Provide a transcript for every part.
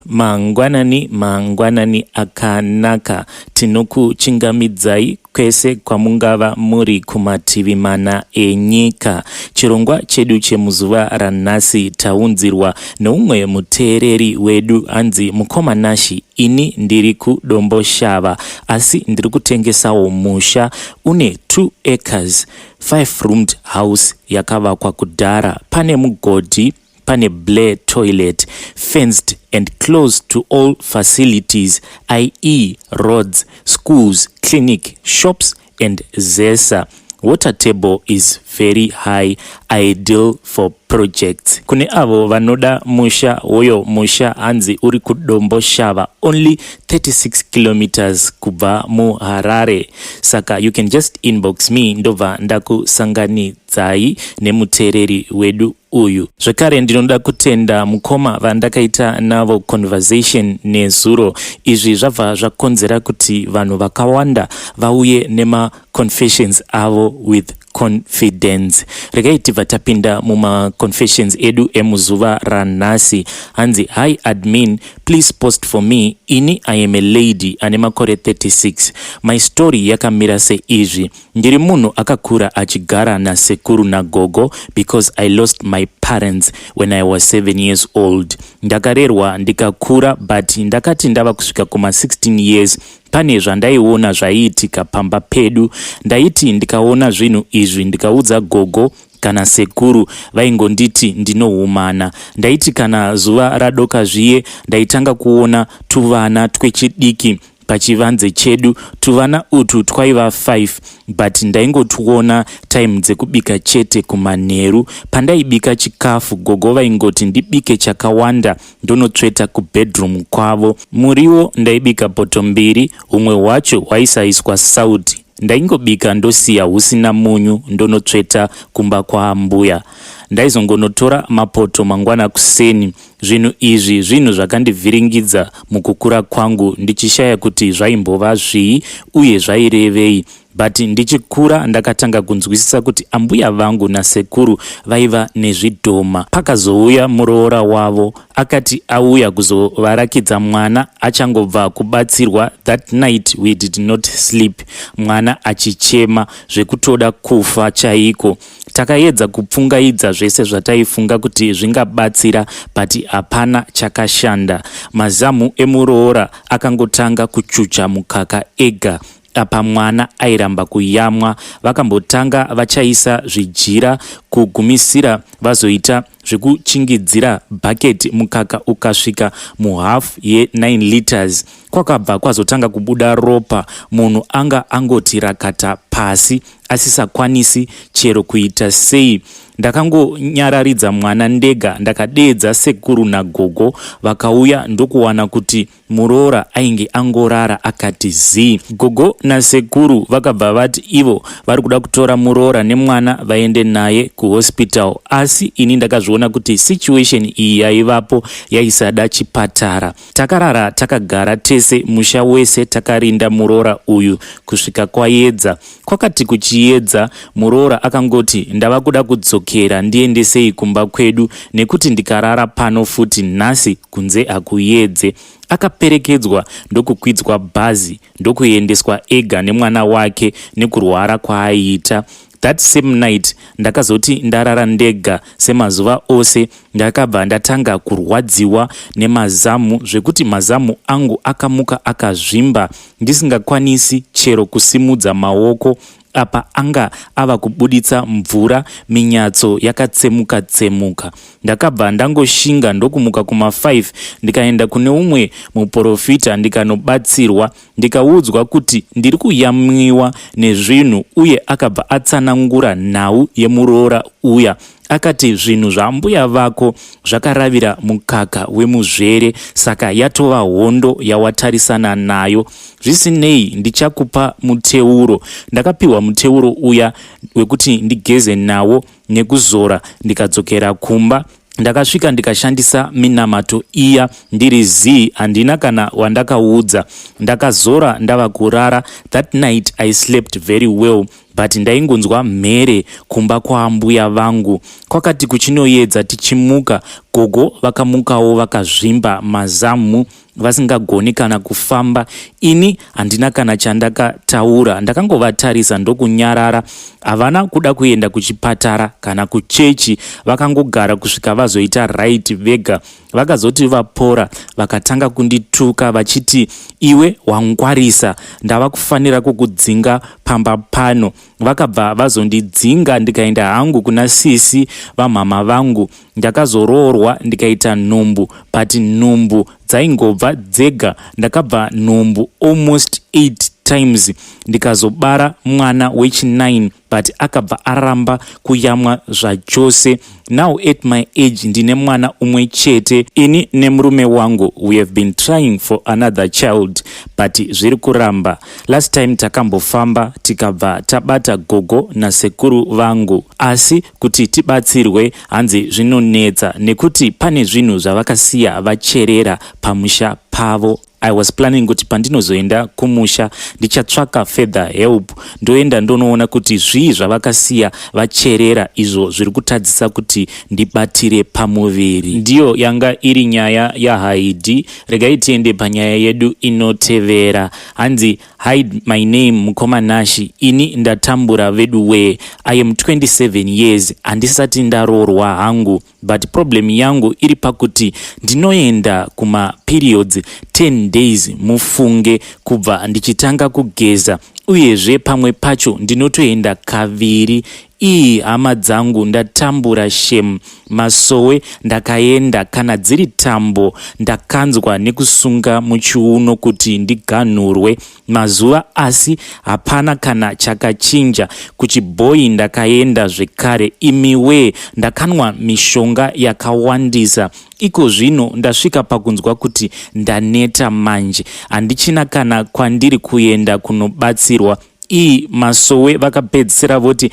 mangwanani akanaka. Tinokuchingamidzai kwese kwamungava muri kumativi mana enyika. Chirongwa chedu chemuzuva ranhasi taunzirwa neumwe muteereri wedu anzi mukomanashi. Ini ndiri kudombo shava asi ndiri kutengesawo musha une 2 acres 5-roomed house yakavakwa kudhara. Pane mugodhi, pane blare toilet, fenced and close to all facilities, i.e. roads, schools, clinic, shops and zesa. Water table is very high, ideal for projects. Kune avo vanoda musha, hoyo musha anzi uri kudombo shava, only 36 kilometers kubva muHarare. Saka you can just inbox me ndobva ndakusanganidzai nemuteereri wedu uyu. Zvekare ndinoda kutenda mukoma vandakaita navo conversation nezuro. Izvi zvabva zvakonzera kuti vanhu vakawanda vauye nema confessions avo with confidence. Regai tibva tapinda muma confessions edu emuzuva ranhasi. Hanzi, hi admin, please post for me. Ini I am a lady ane makore 36. My story yakamira seizvi. Ndiri munhu akakura achigara nasekuru nagogo because I lost my parents when I was 7 years old. Ndakarerwa ndikakura but ndakati ndava kusvika kuma 16 years pane zvandaiona zvaiitika pamba pedu. Ndaiti ndikaona zvinhu izvi ndikaudza gogo kana sekuru vaingonditi ndinohumana. Ndaiti kana zuva radoka zviye ndaitanga kuona tuvana twechidiki pachivanze chedu. Tuvana utu twaiva 5 but ndaingotuona time dzekubika chete kumanheru. Pandaibika chikafu gogo vaingoti ndibike chakawanda ndonotsveta kubedroom kwavo. Muriwo ndaibika poto 2, umwe wacho waisaiswa sauti. Ndaingobika ndosiya husina munyu ndonotsveta kumba kwa mbuya. Ndaizongonotora mapoto mangwana kuseni. Zvinhu izvi zvinhu zvakandivhiringidza mukukura kwangu ndichishaya kuti zvaimbova zvii uye zvairevei. But ndichikura ndakatanga kunzwisisa kuti ambuya vangu nasekuru vaiva nezvidhoma. Pakazouya muroora wavo akati auya kuzovarakidza mwana achangobva kubatsirwa. That night we did not sleep. Mwana achichema zvekutoda kufa chaiko. Takaedza kupfungaidza zvese zvataifunga kuti zvingabatsira but hapana chakashanda. Mazamu emuroora akangotanga kuchucha mukaka ega. Apa mwana airamba kuyamwa. Vakambotanga vachaisa zvijira kugumisira vazoita zvekuchingidzira bucket. Mukaka ukasvika muhalf ye9 liters. Kwakabva kwazotanga kubuda ropa. Munhu anga angoti rakata pasi asisakwanisi chero kuita sei. Ndakangonyararidza mwana ndega. Ndakadeedza sekuru nagogo vakauya ndokuwana kuti muroora ainge angorara akati zii. Gogo nasekuru vakabva vati ivo vari kuda kutora muroora nemwana vaende naye kuhospital. Asi ini ndakazviona kuti situation iyi yaivapo yaisada chipatara. Takarara takagara tese musha wese takarinda muroora uyu kusvika kwaedza. Kwakati kuchiedza muroora akangoti ndava kuda kudzokera ndiendesei kumba kwedu nekuti ndikarara pano futi nhasi kunze hakuedze. Akaperekedzwa ndokukwidzwa bhazi ndokuendeswa ega nemwana wake nekurwara kwaaiita. That same night ndakazoti ndarara ndega semazuva ose. Ndakabva ndatanga kurwadziwa nemazamu zvekuti mazamu angu akamuka akazvimba ndisingakwanisi chero kusimudza maoko. Apa anga ava kubuditsa mvura, minyatso yakatsemuka. Ndakabva ndangoshinga ndokumuka kuma 5 ndikaenda kune umwe muprofita ndikanobatsirwa. Ndikaudzwa kuti ndiri kuyamwiwa nezvinhu uye akabva atsanangura nhau yemuroora uya. Akati zvinhu zvambuya vako zvakaravira mukaka wemuzvere saka yatova hondo yawatarisana nayo. Zvisinei ndichakupa muteuro. Ndakapiwa muteuro uya wekuti ndigeze nawo nekuzora ndikadzokera kumba. Ndakasvika ndikashandisa minamato iya ndiri zii handina kana wandakaudza. Ndakazora ndava kurara. That night I slept very well but ndaingonzwa mhere kumba kwa mbuya vangu. Kwakati kuchinoedza tichimuka gogo vakamukawo vakazvimba mazamu vasingagoni kana kufamba. Ini handina kana chandakataura, ndakangovatarisa ndokunyarara. Havana kuda kuenda kuchipatara kana kuchechi, vakangogara kusvika vazoita right vega. Vakazoti vapora vakatanga kundituka vachiti, iwe wangwarisa, ndava kufanira kukudzinga pamba pano. Vakabva vazondidzinga ndikaenda hangu kuna sisi vamama vangu. Ndakazoroorwa ndikaita nhumbu, but nhumbu dzaingobva dzega. Ndakabva nhumbu almost 8 times ndikazobara mwana wechi9, but akabva aramba kuyamwa zvachose. Now at my age ndine mwana umwe chete. Ini nemurume wangu we have been trying for another child, but zviri kuramba. Last time takambofamba tikabva tabata gogo nasekuru vangu, asi kuti tibatsirwe hanzi zvinonetsa nekuti pane zvinhu zvavakasiya vacherera pamusha pavo. I was planning kuti pandinozoenda kumusha ndichatsvaka further help, ndoenda ndonoona kuti zvii zvavakasiya vacherera izvo zviri kutadzisa kuti ndibatire pamuviri. Ndiyo yanga iri nyaya yahaidhi. Regai tiende panyaya yedu inotevera. Hanzi hide my name mukomanashi. Ini ndatambura vedu we. I am 27 years. Handisati ndarorwa hangu, but problem yangu iri pakuti ndinoenda kuma periods 10 days mufunge kubva ndichitanga kugeza, uyezve pamwe pacho ndinotoenda kaviri. Iyi hama dzangu ndatambura shemu. Masowe ndakaenda, kana dziri tambo ndakanzwa nekusunga muchiuno kuti ndiganhurwe mazuva, asi hapana kana chakachinja. Kuchibhoyi ndakaenda zvekare. Imiwe ndakanwa mishonga yakawandisa. Iko zvino ndasvika pakunzwa kuti ndaneta manje, handichina kana kwandiri kuenda kunobatsirwa. Iyi masowe vakapedzisira voti,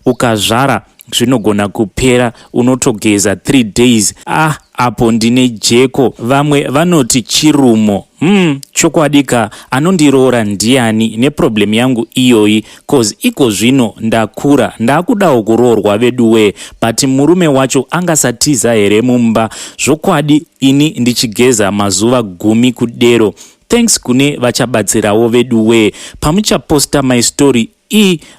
ukazvara zvinogona kupera, unotogeza 3 days. Apo ndine jeko. Vamwe vanoti chirumo. Chokwadika, anondiroora ndiani neproblem yangu iyoyi, cause iko zvino ndakura, ndakudawo kuroorwa vedu we, but murume wacho angasatiza here mumba. Zvokwadi ini ndichigeza mazuva 10 kudero. Thanks kune vachabatsirawo vedu we. Pamuchaposta my story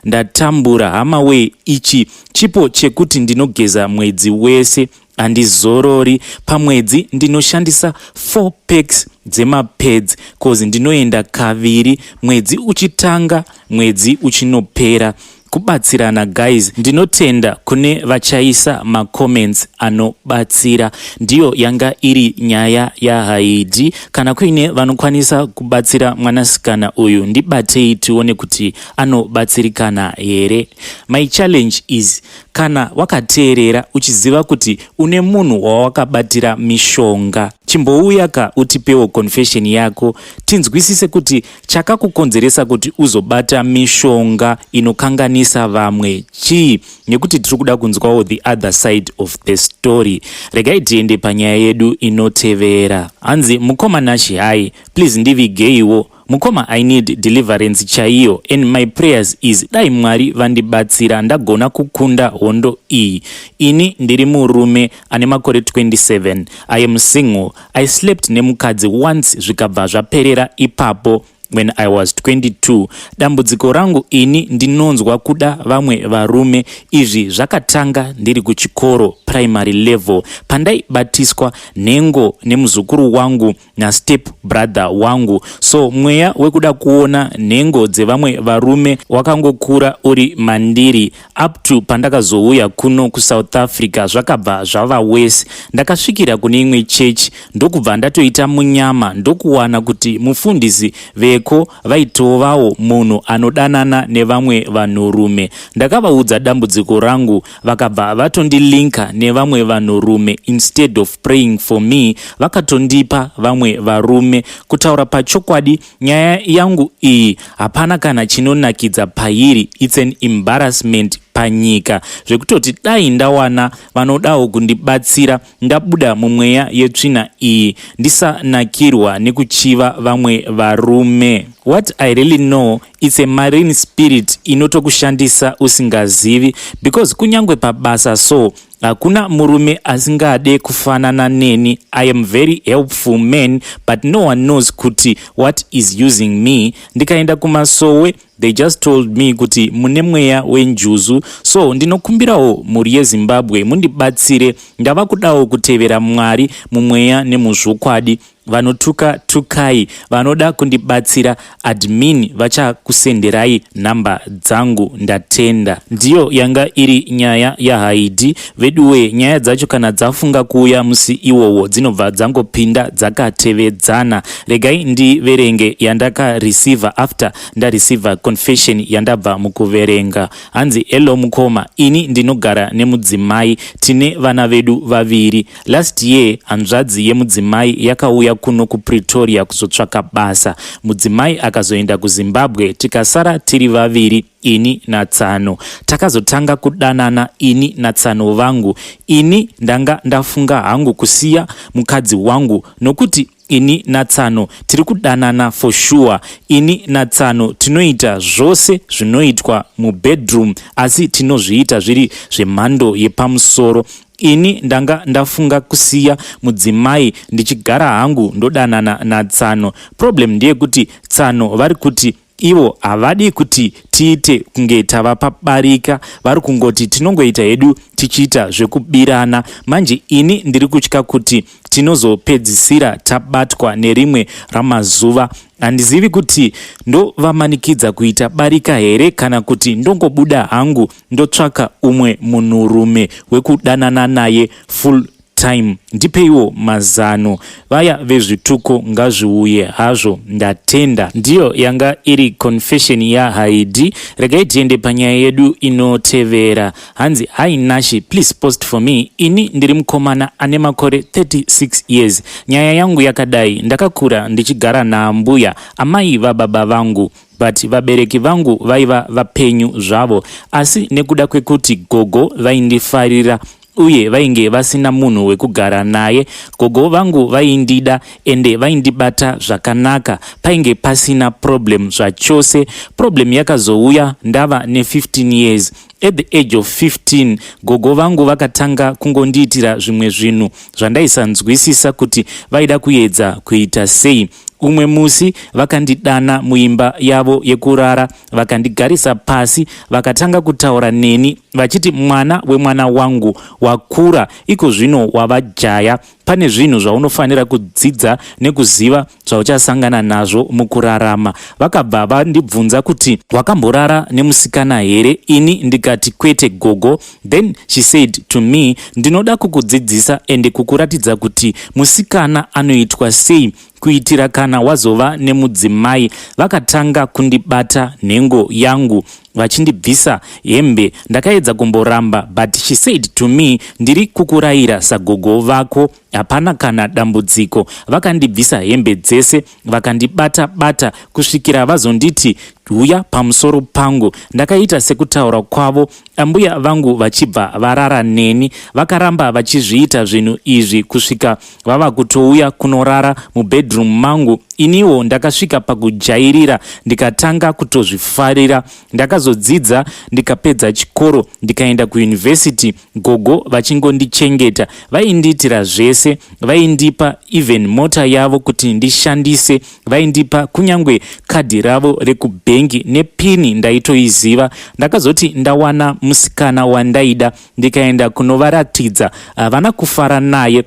ndatambura hama we, ichi chipo chekuti ndinogeza mwedzi wese. Handizorori. Pamwedzi ndinoshandisa 4 packs dzemapads, cause ndinoenda kaviri, mwedzi uchitanga mwedzi uchinopera. Kubatsirana guys, ndinotenda kune vachaisa macomments anobatsira. Ndiyo yanga iri nyaya yahaidhi. Kana kuine vanokwanisa kubatsira mwanasikana uyu, ndibatei tione kuti anobatsirikana here. My challenge is, kana wakateerera uchiziva kuti une munhu wawakabatira mishonga, chimbouyaka utipewo confession yako, tinzwisise kuti chakakukonzeresa kuti uzobata mishonga inokanganisa vamwe chii, nekuti tiri kuda kunzwawo the other side of the story. Regai tiende panyaya yedu inotevera. Hanzi mukomanashi, hai, please ndivigeiwo. Mukoma, I need deliverance chaiyo, and my prayers is dai Mwari vandibatsira ndagona kukunda hondo iyi. Ini ndiri murume ane makore 27. I am single. I slept nemukadzi once zvikabva zvaperera ipapo when I was 22. Dambudziko rangu ini ndinonzwa kuda vamwe varume. Izvi zvakatanga ndiri kuchikoro primary level, pandaibatiswa nhengo nemuzukuru wangu na step brother wangu. So mweya wekuda kuona nhengo dzevamwe varume wakangokura uri mandiri. Up to pandakazouya kuno kuSouth Africa zvakabva zvava wese. Ndakasvikira kune imwe church, ndokubva ndatoita munyama, ndokuwana kuti mufundisi veko vaitovawo munhu anodanana nevamwe vanhurume. Ndakavaudza dambudziko rangu, vakabva vatondilinka nevamwe vanhurume. Instead of praying for me, vakatondipa vamwe varume. Kutaura pachokwadi, nyaya yangu iyi hapana kana chinonakidza pairi. It's an embarrassment panyika, zvekutoti dai ndawana vanodawo kundibatsira ndabuda mumweya yetsvina iyi, ndisanakirwa nekuchiva vamwe varume. What I really know, it's a marine spirit inotokushandisa usingazivi, because kunyangwe pabasa so hakuna murume asingade kufanana neni. I am very helpful man, but no one knows kuti what is using me. Ndikaenda kumasowe, they just told me kuti mune mweya wenjuzu, so ndinokumbirawo muri yezimbabwe mundibatsire. Ndava kudawo kutevera Mwari mumweya nemuzvokwadi. Vanotuka tukai vanoda kundibatsira admin vachakusenderai namba dzangu, ndatenda. Ndiyo yanga iri nyaya yahaidhi veduwe. Nyaya dzacho kana dzafunga kuuya musi iwowo dzinobva dzangopinda dzakatevedzana. Regai ndiverenge yandakareceiva after ndareceiva confession yandabva mukuverenga. Hanzi, hello mukoma, ini ndinogara nemudzimai, tine vana vedu vaviri. Last year hanzvadzi yemudzimai yakauya kuno kuPretoria kuzotsvaka basa. Mudzimai akazoenda kuZimbabwe, tikasara tiri vaviri, ini naTsano. Takazotanga kudanana ini naTsano vangu. Ini ndanga ndafunga hangu kusiya mukadzi wangu nokuti ini naTsano tiri kudanana for sure. Ini naTsano tinoita zvose zvinoitwa mubedroom, asi tinozviita zviri zvemhando yepamusoro. Ini ndanga ndafunga kusiya mudzimai ndichigara hangu ndodanana naTsano. Problem ndiye kuti Tsano vari kuti ivo havadi kuti tiite kunge tava pabarika, vari kungoti tinongoita hedu tichiita zvekubirana. Manje ini ndiri kutya kuti tinozopedzisira tabatwa nerimwe ramazuva. Handizivi kuti ndovamanikidza kuita barika here kana kuti ndongobuda hangu ndotsvaka umwe munhurume wekudanana naye full time. Ndipeiwo mazano. Vaya vezvituko ngazviuye hazvo, ndatenda. Ndiyo yanga iri confession yahaidhi. Regai tiende panyaya yedu inotevera. Hanzi, hi Nashi, please post for me. Ini ndiri mukomana ane makore 36 years. Nyaya yangu yakadai, ndakakura ndichigara naambuya amai vababa vangu, but vabereki vangu vaiva vapenyu zvavo, asi nekuda kwekuti gogo vaindifarira uye vainge vasina munhu wekugara naye, gogo vangu vaindida ende vaindibata zvakanaka, painge pasina problem zvachose. Problem yakazouya ndava ne15 years. At the age of 15, gogo vangu vakatanga kungondiitira zvimwe zvinhu zvandaisanzwisisa kuti vaida kuedza kuita sei. Umwe musi vakandidana muimba yavo yekurara, vakandigarisa pasi, vakatanga kutaura neni vachiti mwana wemwana wangu wakura, iko zvino wavajaya, pane zvinhu zvaunofanira kudzidza nekuziva zvauchasangana nazvo mukurarama. Vakabva vandibvunza kuti wakamborara nemusikana here? Ini ndikati kwete gogo. Then she said to me, ndinoda kukudzidzisa ende kukuratidza kuti musikana anoitwa sei kuitira kana wazova nemudzimai. Vakatanga kundibata nhengo yangu vachindibvisa hembe. Ndakaedza kumboramba, but she said to me, ndiri kukurayira sagogo vako, hapana kana dambudziko. Vakandibvisa hembe dzese, vakandibata-bata kusvikira vazonditi uya pamusoro pangu. Ndakaita sekutaura kwavo. Ambuya vangu vachibva varara neni, vakaramba vachizviita zvinhu izvi kusvika vava kutouya kunorara mubedroom mangu. Iniwo ndakasvika pakujairira, ndikatanga kutozvifarira. Ndakazodzidza, ndikapedza chikoro, ndikaenda kuuniversity. Gogo vachingondichengeta, vaindiitira zvese, vaindipa even mota yavo kuti ndishandise, vaindipa kunyangwe kadhi ravo rekubhengi nepini ndaitoiziva. Ndakazoti ndawana musikana wandaida, ndikaenda kunovaratidza, havana kufara naye.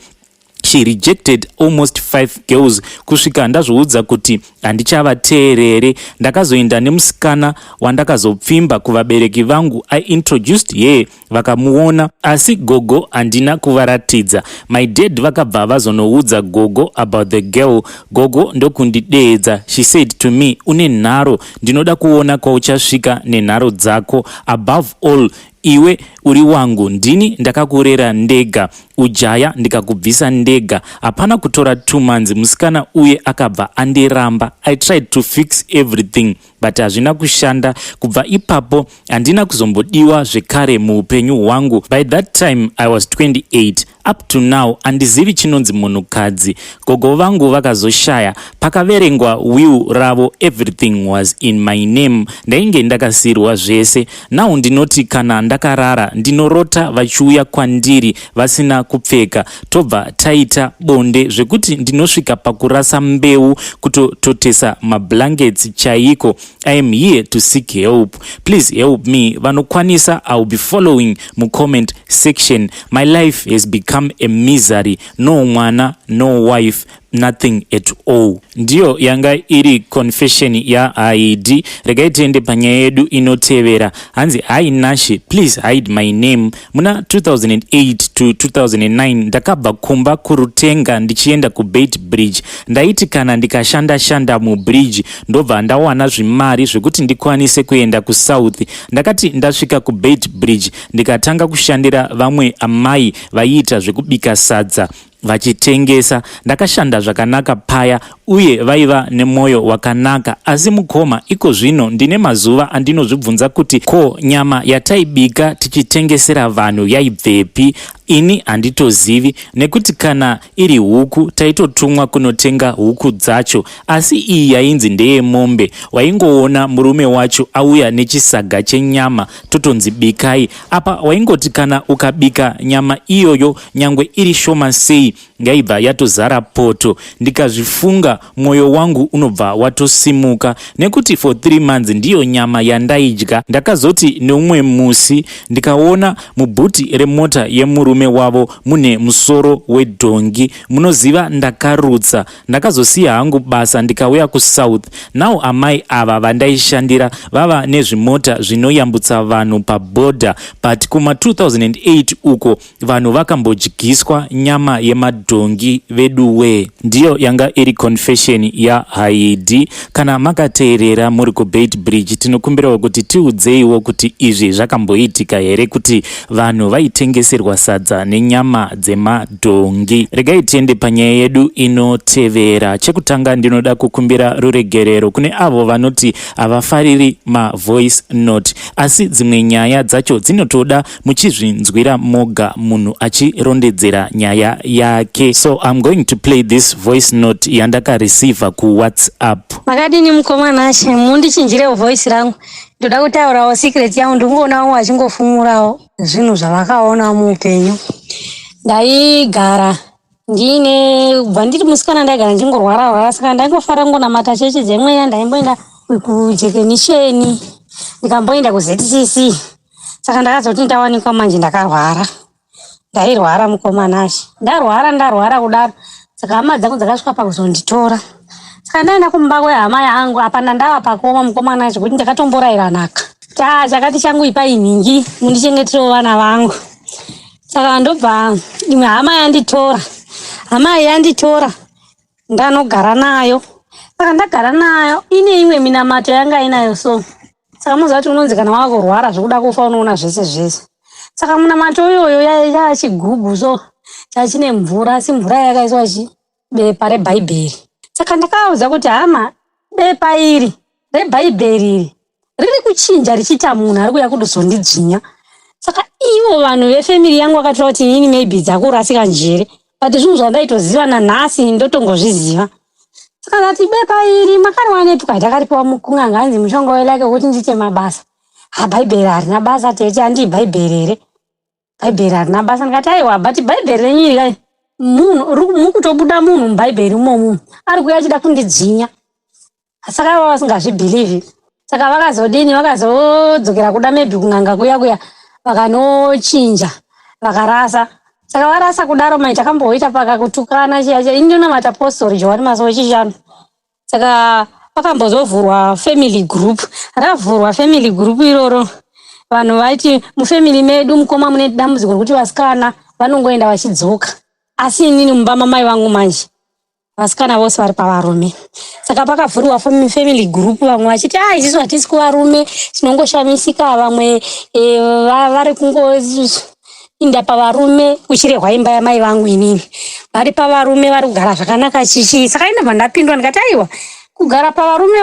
She rejected almost 5 girls kusvika ndazvoudza kuti handichavateerere. Ndakazoenda nemusikana wandakazopfimba kuvabereki vangu. I introduced ye, vakamuona, asi gogo handina kuvaratidza. My dad vakabva vazonoudza gogo about the girl. Gogo ndokundideedza. She said to me, une nharo, ndinoda kuona kwauchasvika nenharo dzako. Above all, iwe uri wangu, ndini ndakakurera ndega, ujaya ndikakubvisa ndega. Hapana kutora 2 months musikana uye akabva andiramba. I tried to fix everything, but hazvina kushanda. Kubva ipapo handina kuzombodiwa zvekare muupenyu hwangu. By that time I was 28. up to now handizivi chinonzi munhukadzi. Gogo vangu vakazoshaya pakaverengwa will ravo everything was in my name, ndainge ndakasirwa zvese. Now ndinoti kana ndakarara ndinorota vachiuya kwandiri vasina kupfeka, tobva taita bonde zvekuti ndinosvika pakurasa mbeu kutotesa mablankets chaiko. I am here to seek help. Please help me. Vanokwanisa, I'll be following mu comment section. My life has become a misery. No mwana, no wife, nothing at all. Ndiyo yanga iri confession ya ID. Regai tiende panyaya yedu inotevera. Hanzi Nashi, please hide my name. Muna 2008 to 2009 ndakabva kumba kurutenga ndichienda ku Beitbridge. Ndaiti kana ndikashanda mu bridge ndobva ndawana zvimari zvekuti ndikwanise kuenda ku South. Ndakati ndasvika ku Beitbridge ndikatanga kushandira vamwe amai vaiita zvekubika sadza vachitengesa. Ndakashanda zvakanaka paya uye vaiva nemoyo wakanaka, asi mukoma iko zvino ndine mazuva andinozvibvunza kuti ko nyama yataibika tichitengesera vanhu yaibvepi. Ini handitozivi, nekuti kana iri huku taitotumwa kunotenga huku dzacho, asi iyi yainzi ndeye mombe. Waingoona murume wacho auya nechisaga chenyama totonzi bikai. Apa waingoti kana ukabika nyama iyoyo nyangwe iri shoma sei yaibva yatozara poto. Ndikazvifunga mwoyo wangu unobva watosimuka, nekuti for 3 months ndiyo nyama yandaidya. Ndakazoti neumwe musi ndikaona mubhuti remota yemurume wavo mune musoro wedhongi. Munoziva ndakarutsa, ndakazosiya hangu basa ndikauya ku South. Now amai ava vandaishandira vava nezvimota zvinoyambutsa vanhu paborder, but kuma 2008 uko vanhu vakambodyiswa nyama yemadhongi veduwe. Ndiyo yanga iri confession ya Haidi. Kana makateerera muri ku Beitbridge tinokumbirawo kuti tiudzeiwo kuti izvi zvakamboitika here kuti vanhu vaitengeserwa sadza nenyama dzemadhongi. Regai tiende panyaya yedu inotevera. Chekutanga ndinoda kukumbira ruregerero kune avo vanoti havafariri ma voice note, asi dzimwe nyaya dzacho dzinotoda muchizvinzwira moga munhu achirondedzera nyaya yake. So I'm going to play this voice note yandakareceiva ku WhatsApp. Makadini mukomana ashe mundichinjire voice rangu. Ndoda kutaurawo secret yangu, ndikuonawo wachingofumurawo zvinhu zvavakaona muupenyu. Ndaigara ndine banditi musikana ndaigara ndingorwara saka ndaingofara ngonamata chechi dzemweya. Ndaimboenda kujekenisheni ndikamboenda ku ZCC, saka ndakazoti ndawanikwa manje ndakarwara. Ndairwara mukomana ashe, ndarwara kudaro, saka hama dzangu dzakasvika pakuzonditora. Saka ndaenda kumba kwehama yangu, apana ndava pakoma mukomana ashe kuti ndakatomborayira naka. Chakati changu ipai ningi mundichengeterewo vana vangu. Saka ndobva imwe hama yanditora ndanogara nayo. Saka ndagara nayo ine imwe minamato yanga inayo so. Saka muzati unonzi kana wakurwara zvokuda kufa unoona zvese. Saka munamato iyoyo yaiva chigubhu so chachine mvura, asi mvura yakaiswa bepa reBhaibheri. Saka ndakaudza kuti hama, bepa iri reBhaibheri riri kuchinja richiita munhu ari kuuya kudozondidzvinya. Saka ivo vanhu vefamily yangu vakataura kuti inini maybe dzakurasika njere, but zvinhu zvandaitoziva nanhasi ndotongozviziva. Saka ndati bepa iri makariwanepi? Ndakaripiwa mukunganga hanzi mushonga welake kuti ndiite mabasa. Bhaibheri harina basa tete, handi Bhaibheri here. Bhaibheri harina basa. Ndikati aiwa, but Bhaibheri renyiri kai munhu mukutobuda munhu muBhaibheri umomu ari kuuya achida kundidzinya. Saka vava vasingazvibhilivi. Saka vakazodini, vakazodzokera kuda maybe kunganga kuya vakanochinja vakarasa. Saka varasa kudaro mai takamboita pakakutukana chiya indinamata apostori Johani maso wechishanu. Saka pakambozovhurwa family group. Ravhurwa family group iroro, vanhu vaiti mufamily medu mukoma mune dambudziko rekuti vasikana vanongoenda vachidzoka, asi inini mumba mamai vangu manje vasikana vose vari pavarume. Saka pakavhurwa family group, vamwe vachiti isusu hatisi kuvarume tinongoshamisika, vamwe vari kungoinda pavarume kuchirehwa imba yamai vangu inini vari pavarume vari kugara zvakanaka chichi. Saka inobva ndapindwa ndikati aiwa, kugara pavarume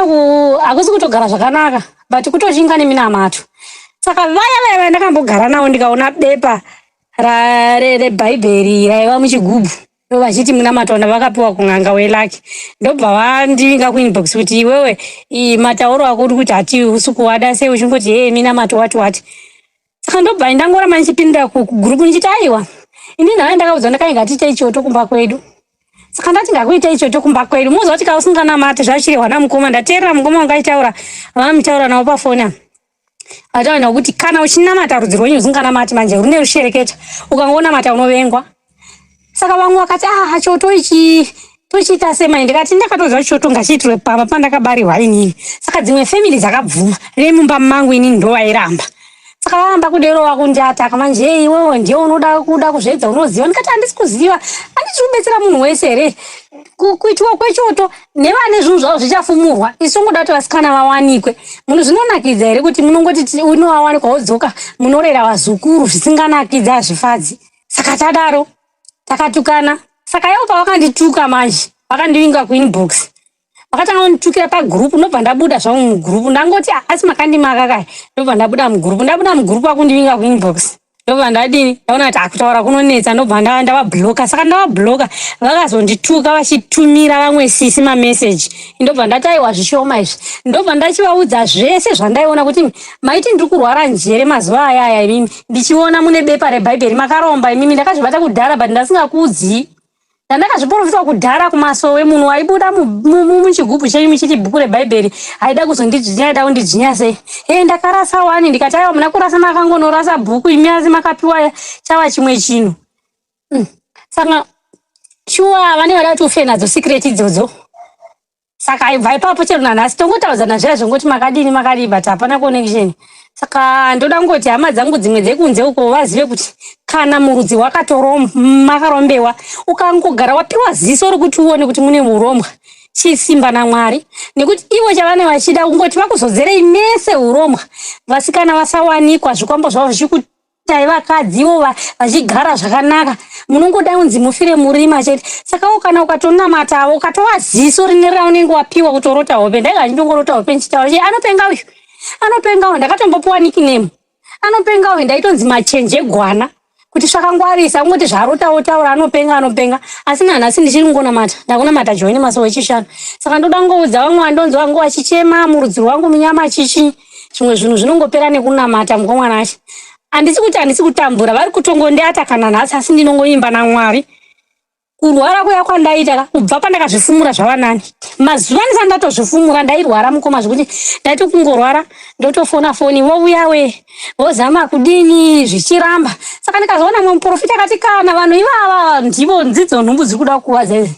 hakusi kutogara zvakanaka but kutoshinga neminamato. Saka vaya vandakambogara navo ndikaona bepa rebhaibheri raiva muchigubhu vachiti munamato vakapiwa kun'anga welaki ndobva vandivinga kuinbox kuti iwewe matauro ako uri kuti hati usi kuwada sei uchingoti hei minamato wati saka ndobva ndangoramba ndichipindira kugurupu ndichiti aiwa ini nhava ndakaudzwa ndakainga tiita ichoto kumba kwedu saka ndati ngakuita ichoto kumba kwedu muziva kuti kausinganamate zvachirehwa namukoma ndateerera mukoma wangaitaura vamutaura navo pafoni ataona kuti kana uchinamata rudzi rwenyu usinganamati manje rune rushereketa ukangonamata unovengwa saka vamwe vakati choto ichi tochiita semai ndikati ndakatodza choto ngachiitirwe pamba pandakabarirwa inini saka dzimwe family dzakabvuma remumba mangu inini ndovairamba saka varamba kuderova kundiataka manje hei iwewe ndiye unoda kuzvedza unoziva ndikati handisi kuziva handisi kubetsera munhu wese here kuitiwa kwechoto nevane zvinhu zvavo zvichafumurwa isi tongoda kuti vasikana vawanikwe munhu zvinonakidza here kuti munongoti unowawanikwa wodzoka munorera vazukuru zvisinganakidza hazvifadzi saka tadaro takatukana saka ivo pavakandituka manje vakandivinga kuinbox vakatanga kunditukira pagurupu ndobva ndabuda zvangu mugurupu ndangoti asi makandimaka kai ndobva ndabuda mugurupu akundivinga kuinbox ndobva ndadini ndaona kuti akutaura kunonetsa ndobva ndavabhloka saka ndavabhloka vakazondituka vachitumira vamwe sisi mameseji ndobva ndataiwa zvishoma izvi ndobva ndachivaudza zvese zvandaiona kuti maiti ndiri kurwara njere mazuva ayaya imimi ndichiona mune bepa rebhaibheri makaromba imimi ndakazvibata kudhara but ndasingakuudzii ndakazviprofitwa kudhara kumasowe munhu waibuda muchigubhu chenyu muchiti bhuku rebhaibheri aida kuzondidzvinya aida kundidzvinya sei ndakarasa wani ndikati aiwa muna kurasa makangonorasa bhuku imi asi makapiwa chava chimwe chinhu saka shuwa vane vada kuti ufe nadzo secret idzodzo saka aibva ipapo chero nanhasi tongotaudzana zviya zvongoti makadini makadii but hapana connection saka ndoda ngoti hama dzangu dzimwe dzekunze uko vazive kuti kana murudzi makarombewa ukangogara wapiwa ziso rokuti uone kuti mune uromwa chisimba naMwari nekuti ivo chavane vachida kungoti vakuzodzerei mese uromwa vasikana vasawanikwa zvikwambo zvavo zvichikutai vakadzi ivo vachigara zvakanaka munongoda unzi mufire murima chete saka kana ukatonamata ukatova ziso rine raunenge wapiwa kutorota hope ndaiga ndingorota hope nchitaura anopenga uyu ndakatombopuwa nickname anopenga uyu ndaitonzi machenje gwana kuti svakangwarisa ungoti zvarotawo taura anopenga asi nanhasi ndichiri ngonamata ndakunamata joini masowe echishanu saka ndoda ngoudza vamwe vandonzi vangu vachichema murudzi rwangu munyama chichi zvimwe zvinhu zvinongopera nekunamata mukomwana acho handisi kutambura vari kutongondiata kana nhasi asi ndinongoimba naMwari kurwara kuya kwandaita kubva pandakazvifumura zvavanani mazuva ndisandatozvifumura ndairwara mukoma zvekuti ndaiti kungorwara ndotofona foni vouya vozama kudini zvichiramba saka ndikazoona mumwe muprofita akati kana vanhu ivava ndivo ndidzo nhumbu dziri kuda kukuwadza idzi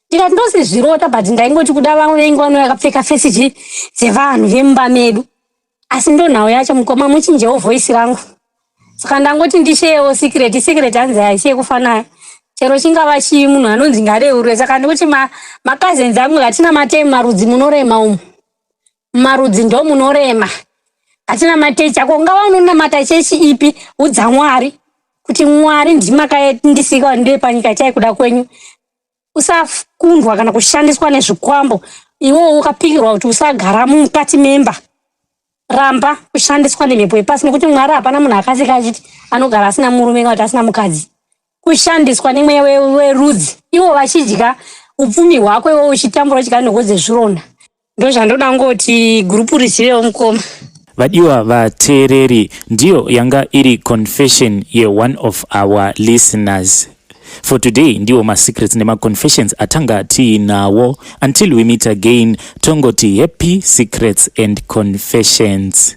ndikati ndosizvirota but ndaingoti kuda vamwe vengi vano vakapfeka fesiji dzevanhu vemumba medu asi ndo nhau yacho mukoma muchinjewo vhoisi rangu saka ndangoti ndisheyewo secret hanzi haishe kufanayo chero chingava chii munhu anonzi ngareurwe saka ndikuti makazeni angu hatina matei marudzi munorema umu marudzi ndo munorema hatina matei chako ungava unonamata chechi ipi udza Mwari kuti Mwari ndimakandisika ndiwe panyika chai kuda kwenyu usakundwa kana kushandiswa nezvikwambo iwewo ukapikirwa kuti usagara mukati memba ramba kushandiswa nemhepo yepasi nekuti Mwari hapana munhu akasika achiti anogara asina murume kana kuti asina mukadzi kushandiswa nemweya werudzi ivo vachidya upfumi hwako iwo uchitambura uchigara nogodze zvironda ndozvandoda ngoti gurupu richivewo mukoma vadiwa vateereri ndiyo yanga iri confession ye-one of our listeners. For today ndiwo ma-secrets nema-confessions atanga tiinawo. Until we meet again, tongoti happy secrets and confessions.